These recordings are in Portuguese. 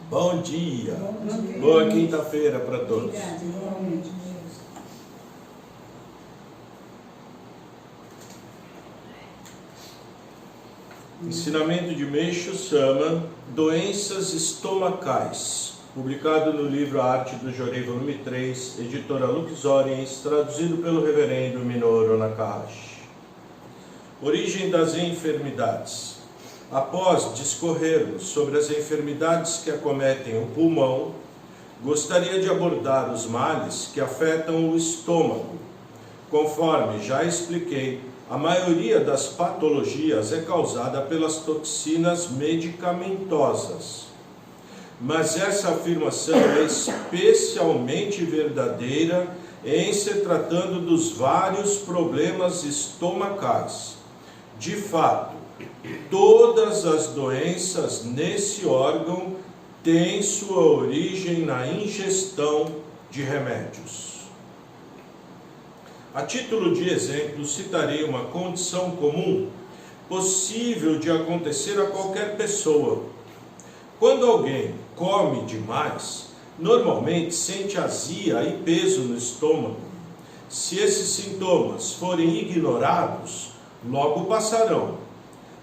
Bom dia. Bom dia. Boa quinta-feira para todos. Obrigada, igualmente. Ensinamento de Meisho Sama, Doenças Estomacais, publicado no livro A Arte do Jorei, volume 3, editora Lux Oriens, traduzido pelo reverendo Minoru Nakahashi. Origem das enfermidades. Após discorrermos sobre as enfermidades que acometem o pulmão, gostaria de abordar os males que afetam o estômago. Conforme já expliquei, a maioria das patologias é causada pelas toxinas medicamentosas. Mas essa afirmação é especialmente verdadeira em se tratando dos vários problemas estomacais. De fato, todas as doenças nesse órgão têm sua origem na ingestão de remédios. A título de exemplo, citarei uma condição comum possível de acontecer a qualquer pessoa. Quando alguém come demais, normalmente sente azia e peso no estômago. Se esses sintomas forem ignorados, logo passarão.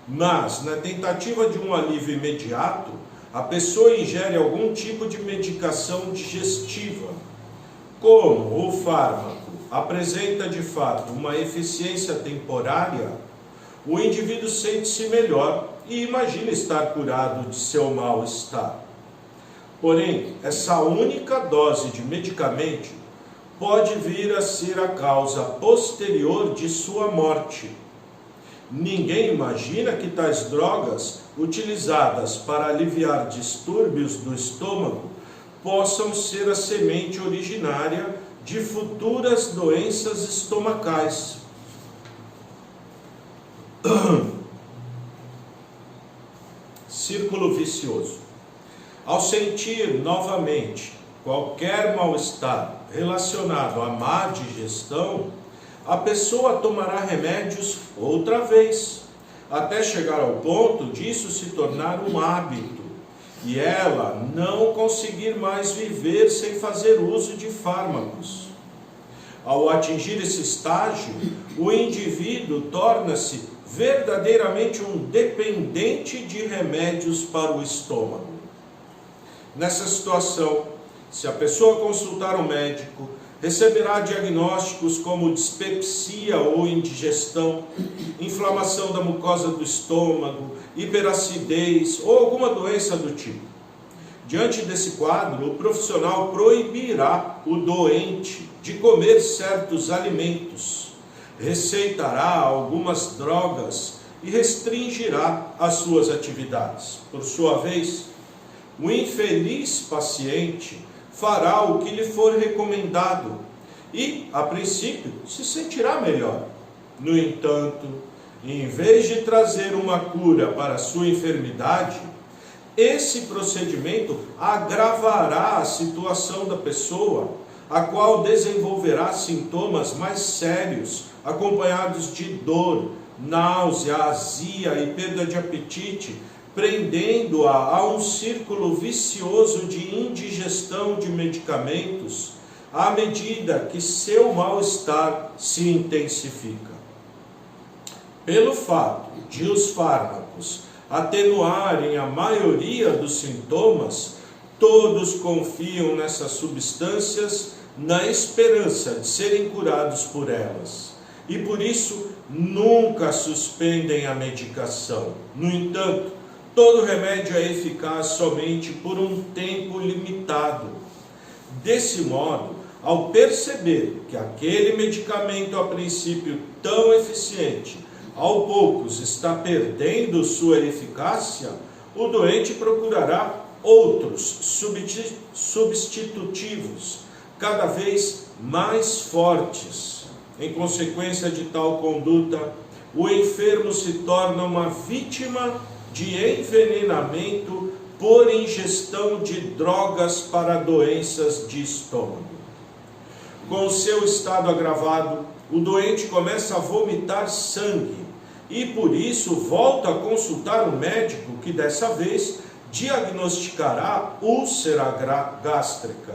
Mas, na tentativa de um alívio imediato, a pessoa ingere algum tipo de medicação digestiva. Como o fármaco apresenta de fato uma eficiência temporária, o indivíduo sente-se melhor e imagina estar curado de seu mal-estar. Porém, essa única dose de medicamento pode vir a ser a causa posterior de sua morte. Ninguém imagina que tais drogas, utilizadas para aliviar distúrbios do estômago, possam ser a semente originária de futuras doenças estomacais. Círculo vicioso. Ao sentir novamente qualquer mal-estar relacionado à má digestão, a pessoa tomará remédios outra vez, até chegar ao ponto disso se tornar um hábito, e ela não conseguir mais viver sem fazer uso de fármacos. Ao atingir esse estágio, o indivíduo torna-se verdadeiramente um dependente de remédios para o estômago. Nessa situação, se a pessoa consultar um médico, receberá diagnósticos como dispepsia ou indigestão, inflamação da mucosa do estômago, hiperacidez ou alguma doença do tipo. Diante desse quadro, o profissional proibirá o doente de comer certos alimentos, receitará algumas drogas e restringirá as suas atividades. Por sua vez, o infeliz paciente fará o que lhe for recomendado e, a princípio, se sentirá melhor. No entanto, em vez de trazer uma cura para a sua enfermidade, esse procedimento agravará a situação da pessoa, a qual desenvolverá sintomas mais sérios, acompanhados de dor, náusea, azia e perda de apetite, prendendo-a a um círculo vicioso de indigestão de medicamentos, à medida que seu mal-estar se intensifica. Pelo fato de os fármacos atenuarem a maioria dos sintomas, todos confiam nessas substâncias na esperança de serem curados por elas, e por isso nunca suspendem a medicação. No entanto, todo remédio é eficaz somente por um tempo limitado. Desse modo, ao perceber que aquele medicamento a princípio tão eficiente, ao poucos está perdendo sua eficácia, o doente procurará outros substitutivos, cada vez mais fortes. Em consequência de tal conduta, o enfermo se torna uma vítima de envenenamento por ingestão de drogas para doenças de estômago. Com o seu estado agravado, o doente começa a vomitar sangue, e por isso volta a consultar o médico que dessa vez diagnosticará úlcera gástrica.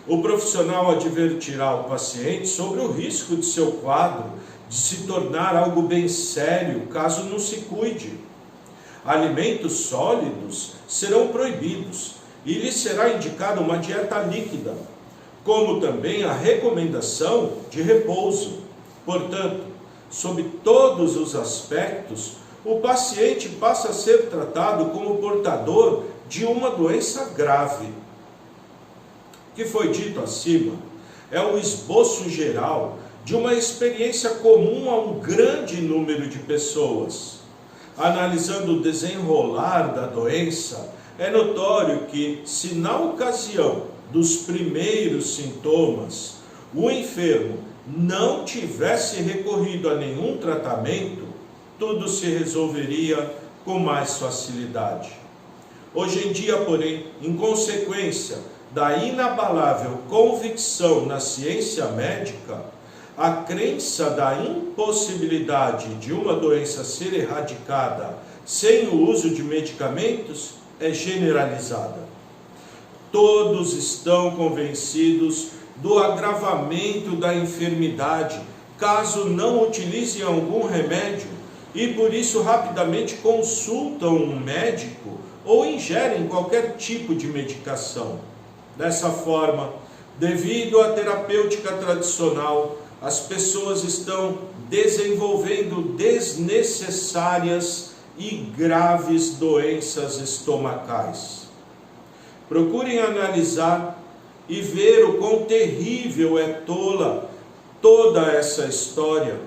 O profissional advertirá o paciente sobre o risco de seu quadro de se tornar algo bem sério caso não se cuide. Alimentos sólidos serão proibidos e lhe será indicada uma dieta líquida, como também a recomendação de repouso. Portanto, sob todos os aspectos, o paciente passa a ser tratado como portador de uma doença grave. O que foi dito acima é o esboço geral de uma experiência comum a um grande número de pessoas. Analisando o desenrolar da doença, é notório que, se na ocasião dos primeiros sintomas, o enfermo não tivesse recorrido a nenhum tratamento, tudo se resolveria com mais facilidade. Hoje em dia, porém, em consequência da inabalável convicção na ciência médica, a crença da impossibilidade de uma doença ser erradicada sem o uso de medicamentos é generalizada. Todos estão convencidos do agravamento da enfermidade caso não utilizem algum remédio e por isso rapidamente consultam um médico ou ingerem qualquer tipo de medicação. Dessa forma, devido à terapêutica tradicional, as pessoas estão desenvolvendo desnecessárias e graves doenças estomacais. Procurem analisar e ver o quão terrível é tola toda essa história.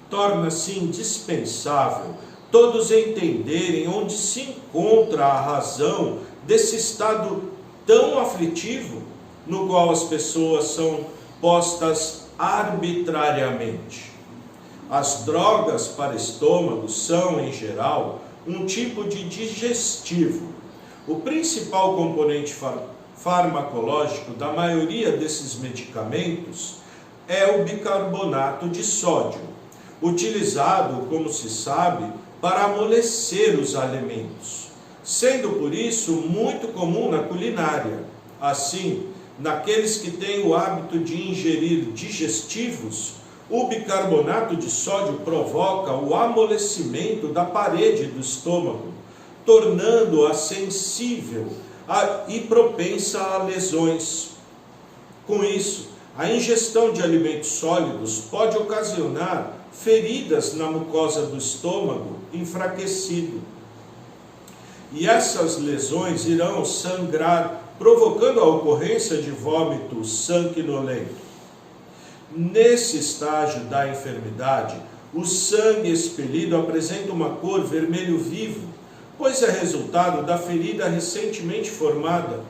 Torna-se indispensável todos entenderem onde se encontra a razão desse estado tão aflitivo no qual as pessoas são postas arbitrariamente. As drogas para estômago são, em geral, um tipo de digestivo. O principal componente farmacológico da maioria desses medicamentos é o bicarbonato de sódio, utilizado, como se sabe, para amolecer os alimentos, sendo por isso muito comum na culinária. Assim, naqueles que têm o hábito de ingerir digestivos, o bicarbonato de sódio provoca o amolecimento da parede do estômago, tornando-a sensível e propensa a lesões. Com isso, a ingestão de alimentos sólidos pode ocasionar feridas na mucosa do estômago enfraquecido. E essas lesões irão sangrar, provocando a ocorrência de vômito sanguinolento. Nesse estágio da enfermidade, o sangue expelido apresenta uma cor vermelho vivo, pois é resultado da ferida recentemente formada.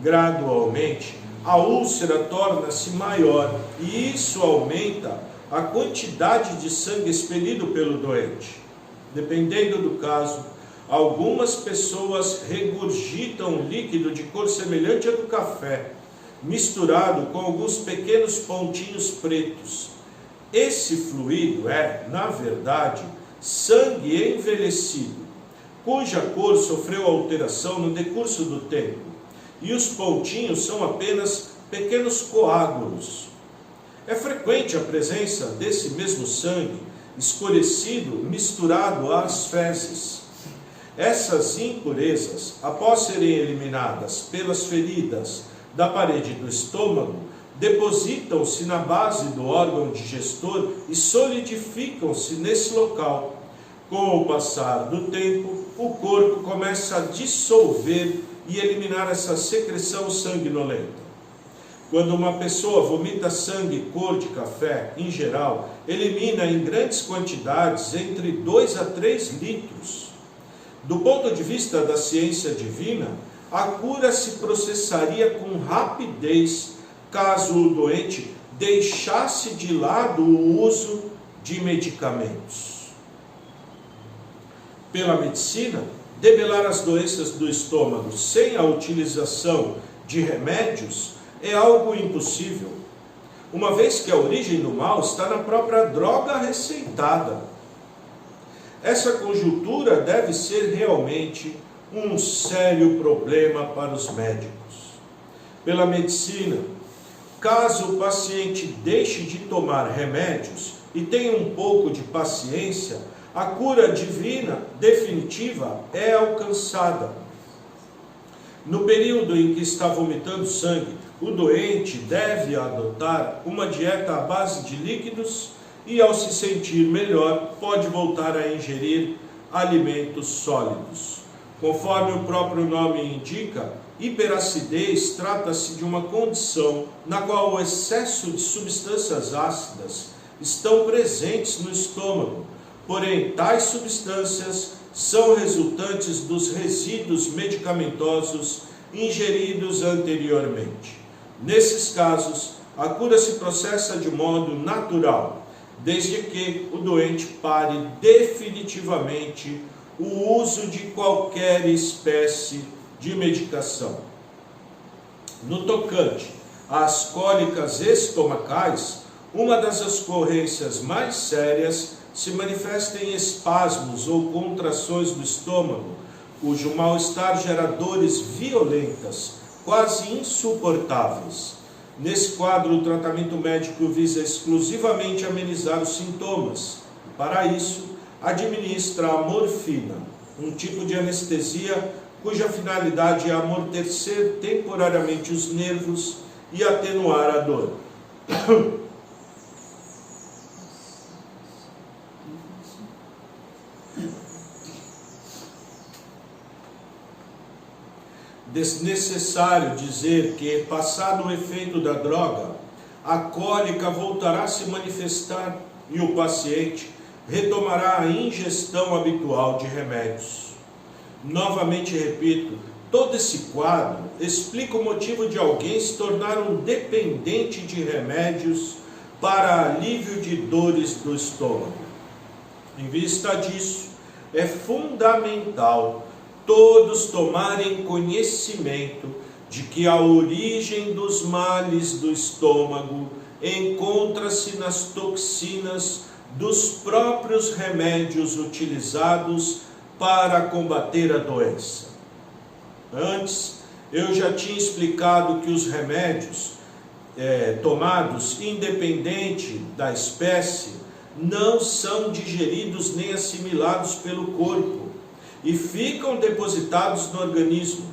Gradualmente, a úlcera torna-se maior e isso aumenta a quantidade de sangue expelido pelo doente. Dependendo do caso, algumas pessoas regurgitam um líquido de cor semelhante ao do café, misturado com alguns pequenos pontinhos pretos. Esse fluido é, na verdade, sangue envelhecido, cuja cor sofreu alteração no decurso do tempo, e os pontinhos são apenas pequenos coágulos. É frequente a presença desse mesmo sangue escurecido misturado às fezes. Essas impurezas, após serem eliminadas pelas feridas da parede do estômago, depositam-se na base do órgão digestor e solidificam-se nesse local. Com o passar do tempo, o corpo começa a dissolver e eliminar essa secreção sanguinolenta. Quando uma pessoa vomita sangue cor de café, em geral, elimina em grandes quantidades entre 2 a 3 litros. Do ponto de vista da ciência divina, a cura se processaria com rapidez caso o doente deixasse de lado o uso de medicamentos. Pela medicina, debelar as doenças do estômago sem a utilização de remédios é algo impossível. uma vez que a origem do mal está na própria droga receitada. Essa conjuntura deve ser realmente um sério problema para os médicos. Pela medicina, caso o paciente deixe de tomar remédios e tenha um pouco de paciência, a cura divina definitiva é alcançada. No período em que está vomitando sangue, o doente deve adotar uma dieta à base de líquidos e, ao se sentir melhor, pode voltar a ingerir alimentos sólidos. Conforme o próprio nome indica, hiperacidez trata-se de uma condição na qual o excesso de substâncias ácidas estão presentes no estômago, porém tais substâncias são resultantes dos resíduos medicamentosos ingeridos anteriormente. Nesses casos, a cura se processa de modo natural, desde que o doente pare definitivamente o uso de qualquer espécie de medicação. No tocante às cólicas estomacais, uma das ocorrências mais sérias se manifesta em espasmos ou contrações do estômago, cujo mal-estar gera dores violentas, quase insuportáveis. Nesse quadro, o tratamento médico visa exclusivamente amenizar os sintomas. Para isso, administra a morfina, um tipo de anestesia cuja finalidade é amortecer temporariamente os nervos e atenuar a dor. Desnecessário dizer que, passado o efeito da droga, a cólica voltará a se manifestar e o paciente retomará a ingestão habitual de remédios. Novamente repito, todo esse quadro explica o motivo de alguém se tornar um dependente de remédios para alívio de dores do estômago. Em vista disso, é fundamental todos tomarem conhecimento de que a origem dos males do estômago encontra-se nas toxinas dos próprios remédios utilizados para combater a doença. Antes, eu já tinha explicado que os remédios tomados independente da espécie não são digeridos nem assimilados pelo corpo e ficam depositados no organismo.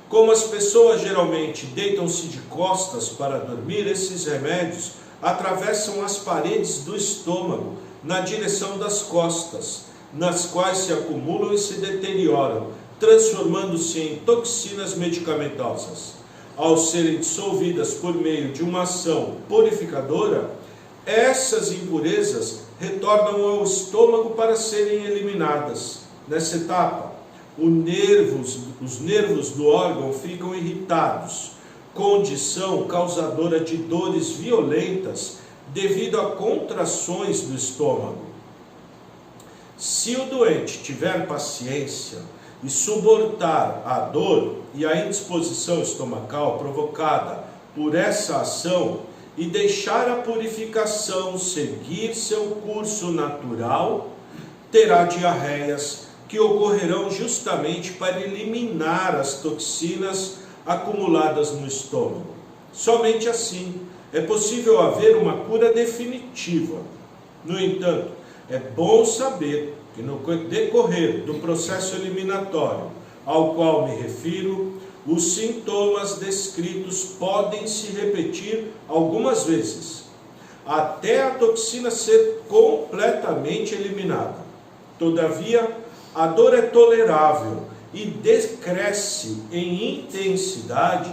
Como as pessoas geralmente deitam-se de costas para dormir, esses remédios atravessam as paredes do estômago na direção das costas, nas quais se acumulam e se deterioram, transformando-se em toxinas medicamentosas. Ao serem dissolvidas por meio de uma ação purificadora, essas impurezas retornam ao estômago para serem eliminadas. Nessa etapa, os nervos do órgão ficam irritados, condição causadora de dores violentas devido a contrações do estômago. Se o doente tiver paciência e suportar a dor e a indisposição estomacal provocada por essa ação e deixar a purificação seguir seu curso natural, terá diarreias que ocorrerão justamente para eliminar as toxinas acumuladas no estômago. Somente assim é possível haver uma cura definitiva. No entanto, é bom saber que no decorrer do processo eliminatório ao qual me refiro, os sintomas descritos podem se repetir algumas vezes, até a toxina ser completamente eliminada. Todavia, a dor é tolerável e decresce em intensidade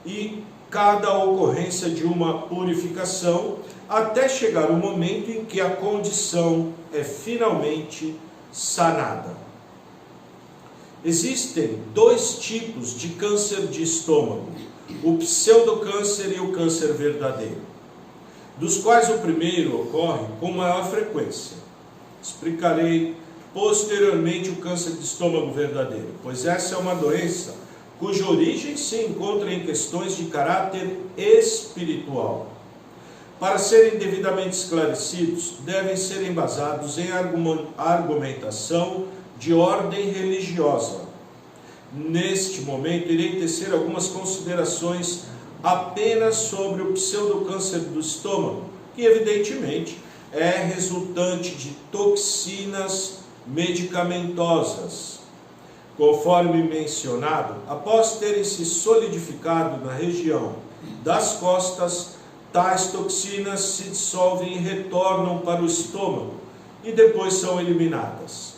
e cada ocorrência de uma purificação até chegar o momento em que a condição é finalmente sanada. Existem dois tipos de câncer de estômago, o pseudocâncer e o câncer verdadeiro, dos quais o primeiro ocorre com maior frequência. Explicarei posteriormente o câncer de estômago verdadeiro, pois essa é uma doença cuja origem se encontra em questões de caráter espiritual. para serem devidamente esclarecidos, devem ser embasados em argumentação de ordem religiosa. Neste momento, irei tecer algumas considerações apenas sobre o pseudocâncer do estômago, que evidentemente é resultante de toxinas medicamentosas. Conforme mencionado, após terem se solidificado na região das costas, tais toxinas se dissolvem e retornam para o estômago e depois são eliminadas.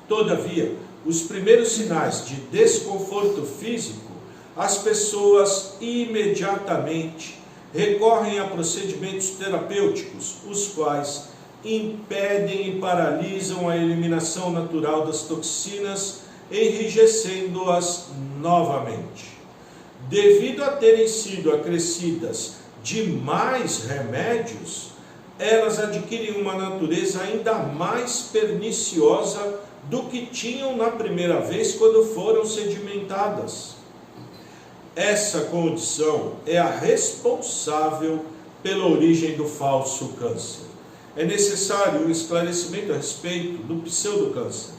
Todavia, os primeiros sinais de desconforto físico, as pessoas imediatamente recorrem a procedimentos terapêuticos, os quais impedem e paralisam a eliminação natural das toxinas, enrijecendo-as novamente. Devido a terem sido acrescidas de mais remédios, elas adquirem uma natureza ainda mais perniciosa do que tinham na primeira vez quando foram sedimentadas. Essa condição é a responsável pela origem do falso câncer. É necessário um esclarecimento a respeito do pseudocâncer.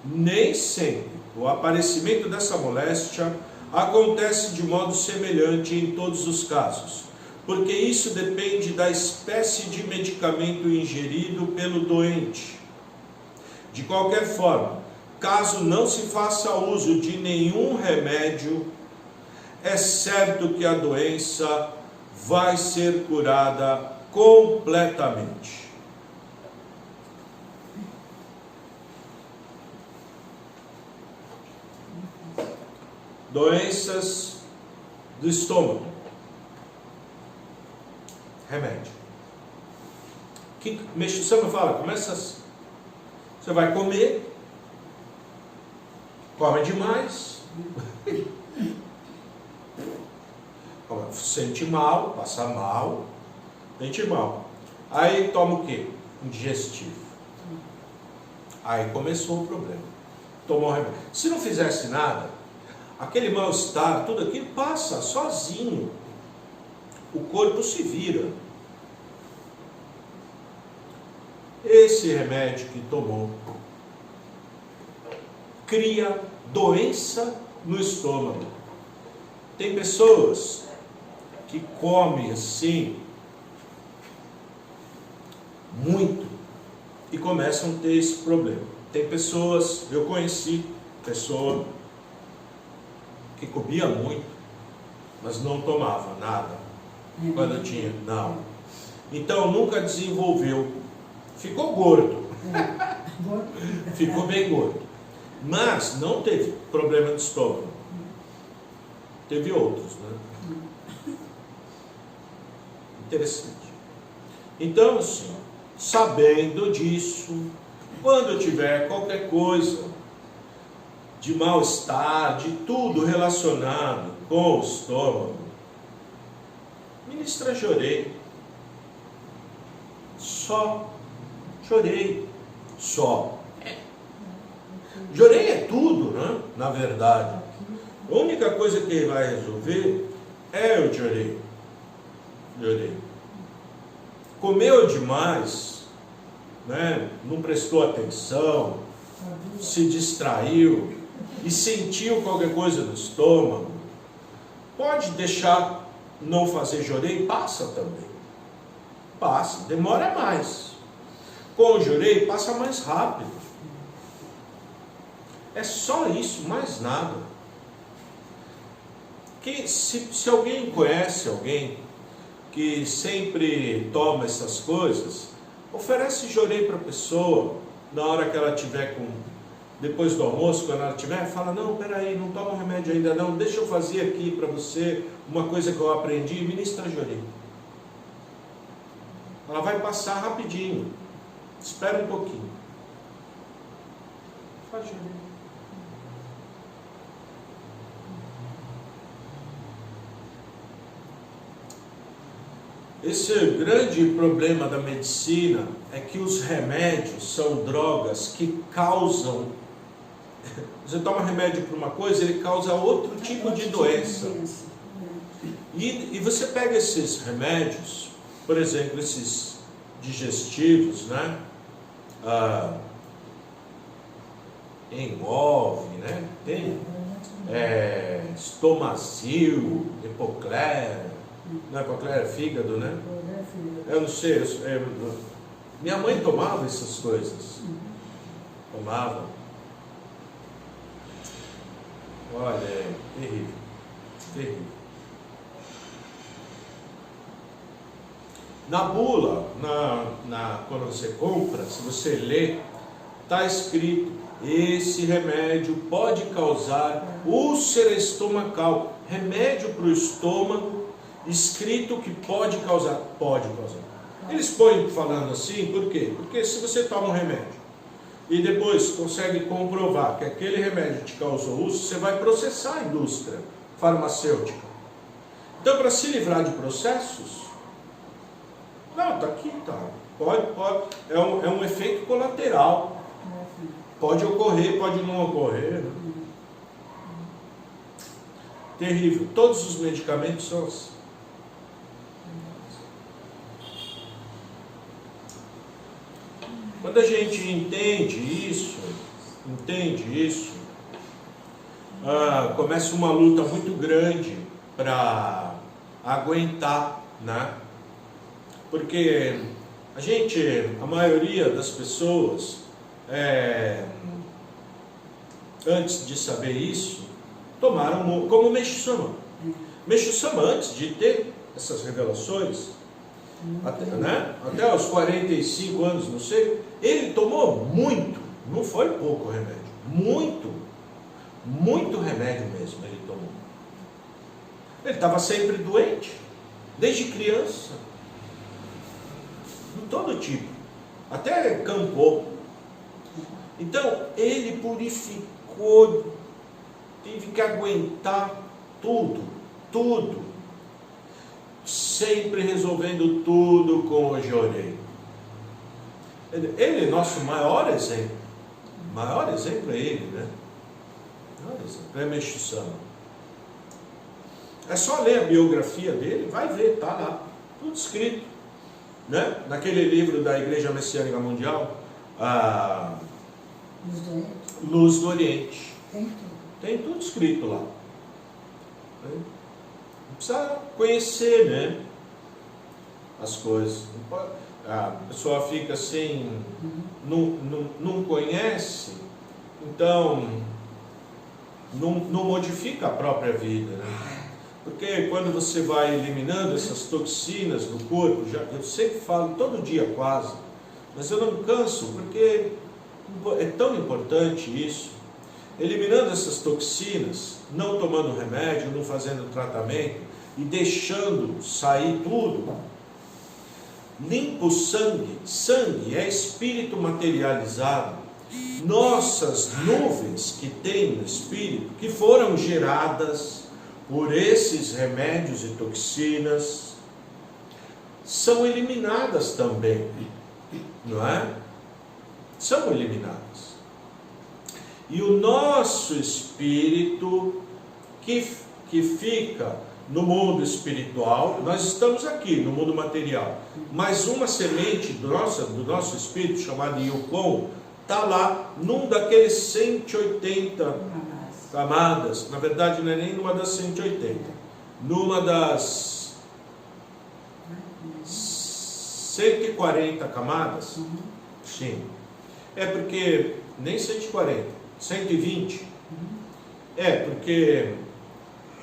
Nem sempre o aparecimento dessa moléstia acontece de modo semelhante em todos os casos, porque isso depende da espécie de medicamento ingerido pelo doente. De qualquer forma, caso não se faça uso de nenhum remédio, é certo que a doença vai ser curada completamente. Doenças do estômago. Remédio. Que Meixo Sama fala, começa assim. Você vai comer, come demais, sente mal, passa mal, sente mal. Aí toma o quê? Um digestivo. Aí começou o problema. Tomou remédio. Se não fizesse nada, aquele mal-estar, tudo aquilo passa sozinho. O corpo se vira. Esse remédio que tomou cria doença no estômago. Tem pessoas que comem assim muito e começam a ter esse problema. Tem pessoas, eu conheci pessoa que comia muito, mas não tomava nada quando tinha, não. Então nunca desenvolveu. Ficou gordo. Ficou bem gordo. Mas não teve problema de estômago. Teve outros, né? Interessante. Então, assim, sabendo disso, quando tiver qualquer coisa de mal-estar, de tudo relacionado com o estômago, ministra Jorei. Só Jorei. Só. Jorei é tudo, né? Na verdade. A única coisa que ele vai resolver é o Jorei. Jorei. Comeu demais, né? Não prestou atenção, se distraiu e sentiu qualquer coisa no estômago. Pode deixar não fazer Jorei, passa também. Passa, demora mais. Com o Jorei, passa mais rápido. É só isso, mais nada. Que se alguém conhece alguém que sempre toma essas coisas, oferece Jorei para a pessoa, na hora que ela tiver depois do almoço, quando ela tiver, fala, não, peraí, não toma remédio ainda não, deixa eu fazer aqui para você uma coisa que eu aprendi, ministra Jorei. Ela vai passar rapidinho. Espera um pouquinho. Faz Jorei. Esse grande problema da medicina é que os remédios são drogas que causam. Você toma remédio para uma coisa, ele causa outro tipo de doença. E você pega esses remédios por exemplo, esses digestivos, né? Engolve, né? Tem Estomazil, Epocler, não é Epocler, é fígado, né? Eu não sei, minha mãe tomava essas coisas. Tomava. Olha, é terrível, terrível. Na bula, quando você compra, se você lê, está escrito: esse remédio pode causar úlcera estomacal. Remédio para o estômago, escrito que pode causar. Pode causar. Eles põem falando assim, por quê? Porque se você toma um remédio e depois consegue comprovar que aquele remédio te causou úlcera, você vai processar a indústria farmacêutica. Então, para se livrar de processos, não, está aqui, tá. Pode. É um efeito colateral. Pode ocorrer, pode não ocorrer. Terrível. Todos os medicamentos são assim. Quando a gente entende isso, começa uma luta muito grande para aguentar, né? Porque a maioria das pessoas, antes de saber isso, tomaram como Meixo Sama. Meixo Sama, antes de ter essas revelações, até os 45 anos, não sei, ele tomou muito, não foi pouco remédio, muito remédio mesmo ele tomou. Ele estava sempre doente, desde criança, de todo tipo, até campou. Então ele purificou, teve que aguentar tudo, sempre resolvendo tudo com o Jorei. Ele é nosso maior exemplo é ele, né? É Meixo Sama. É só ler a biografia dele, vai ver, tá lá, tudo escrito, né? Naquele livro da Igreja Messiânica Mundial, Luz do Oriente. Tem tudo escrito lá. Precisa conhecer, né, as coisas. A pessoa fica assim, não conhece, então não modifica a própria vida, né? Porque quando você vai eliminando essas toxinas do corpo, eu sempre falo todo dia quase, mas eu não canso, porque é tão importante isso. Eliminando essas toxinas, não tomando remédio, não fazendo tratamento e deixando sair tudo, limpa o sangue. Sangue é espírito materializado. Nossas nuvens que tem no espírito, que foram geradas por esses remédios e toxinas, são eliminadas também, não é? São eliminadas. E o nosso espírito que fica no mundo espiritual, nós estamos aqui no mundo material, mas uma semente do nosso espírito, chamada Yukon, está lá num daqueles 180 camadas. Na verdade não é nem numa das 180, numa das 140 camadas. Sim, é porque nem 140, 120, porque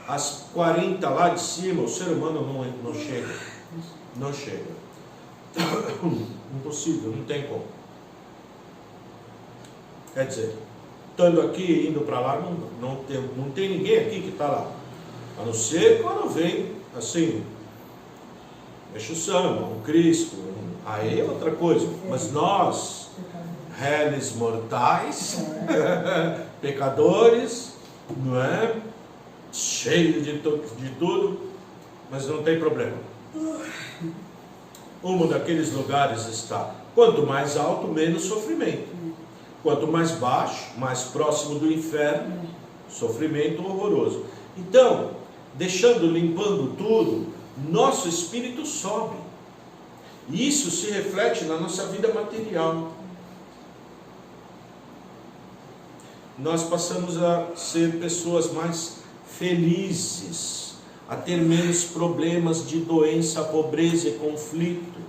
as 40 lá de cima, o ser humano não chega. Impossível, não tem como. Quer dizer, estando aqui, indo para lá, não tem ninguém aqui que está lá. A não ser quando vem, assim, Meixo Sama, um Cristo, aí é outra coisa. Mas nós, réis mortais, pecadores, não é? Cheio de tudo, mas não tem problema. Um daqueles lugares está, quanto mais alto, menos sofrimento. Quanto mais baixo, mais próximo do inferno, sofrimento horroroso. Então, limpando tudo, nosso espírito sobe. E isso se reflete na nossa vida material. Nós passamos a ser pessoas mais felizes, a ter menos problemas de doença, pobreza e conflito,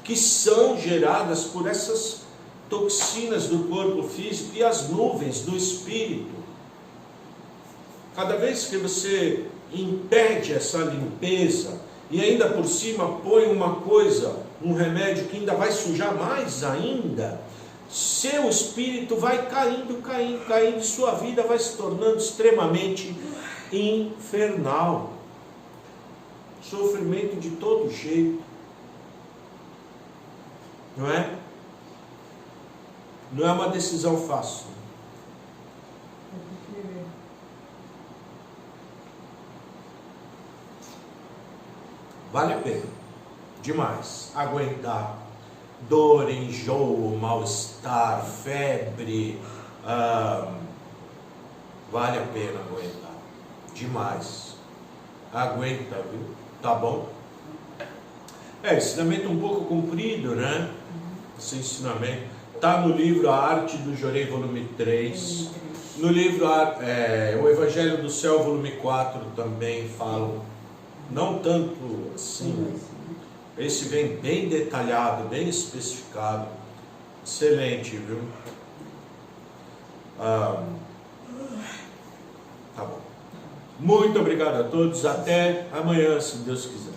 que são geradas por essas toxinas do corpo físico e as nuvens do espírito. Cada vez que você impede essa limpeza e ainda por cima põe uma coisa, um remédio que ainda vai sujar mais ainda, seu espírito vai caindo, caindo, caindo, e sua vida vai se tornando extremamente infernal. Sofrimento de todo jeito. Não é? Não é uma decisão fácil. Vale a pena. Demais. Aguentar dor, enjoo, mal-estar, febre. Vale a pena aguentar. Demais. Aguenta, viu? Tá bom? Ensinamento um pouco comprido, né? Esse ensinamento. Está no livro A Arte do Jorei, volume 3. No livro O Evangelho do Céu, volume 4, também falo. Não tanto assim. Esse vem bem detalhado, bem especificado. Excelente, viu? Tá bom. Muito obrigado a todos. Até amanhã, se Deus quiser.